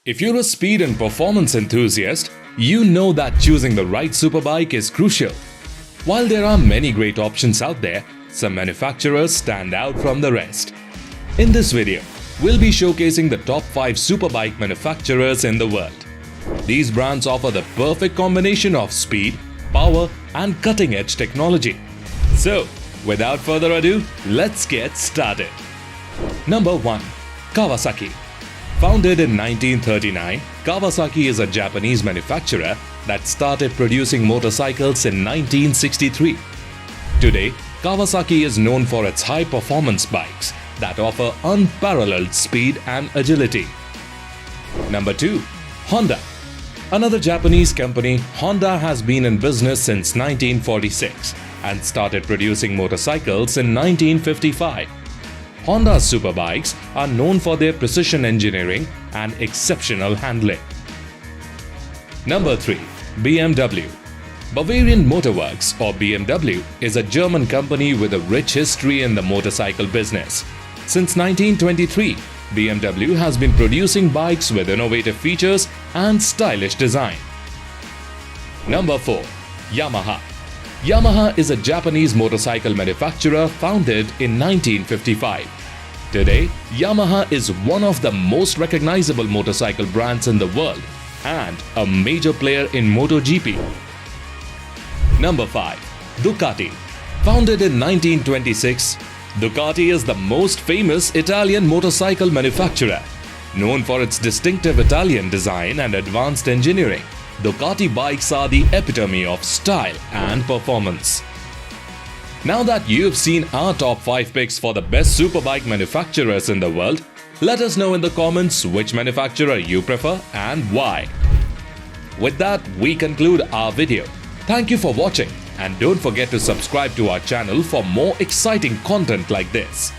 If you're a speed and performance enthusiast, you know that choosing the right superbike is crucial. While there are many great options out there, some manufacturers stand out from the rest. In this video, we'll be showcasing the top 5 superbike manufacturers in the world. These brands offer the perfect combination of speed, power, and cutting-edge technology. So, without further ado, let's get started. Number 1. Kawasaki. Founded in 1939, Kawasaki is a Japanese manufacturer that started producing motorcycles in 1963. Today, Kawasaki is known for its high-performance bikes that offer unparalleled speed and agility. Number 2. Honda. Another Japanese company, Honda has been in business since 1946 and started producing motorcycles in 1955. Honda's superbikes are known for their precision engineering and exceptional handling. Number 3. BMW. Bavarian Motor Works, or BMW, is a German company with a rich history in the motorcycle business. Since 1923, BMW has been producing bikes with innovative features and stylish design. Number 4. Yamaha. Yamaha is a Japanese motorcycle manufacturer founded in 1955. Today, Yamaha is one of the most recognizable motorcycle brands in the world and a major player in MotoGP. Number 5. Ducati. Founded in 1926, Ducati is the most famous Italian motorcycle manufacturer. Known for its distinctive Italian design and advanced engineering, Ducati bikes are the epitome of style and performance. Now that you've seen our top 5 picks for the best superbike manufacturers in the world, let us know in the comments which manufacturer you prefer and why. With that, we conclude our video. Thank you for watching and don't forget to subscribe to our channel for more exciting content like this.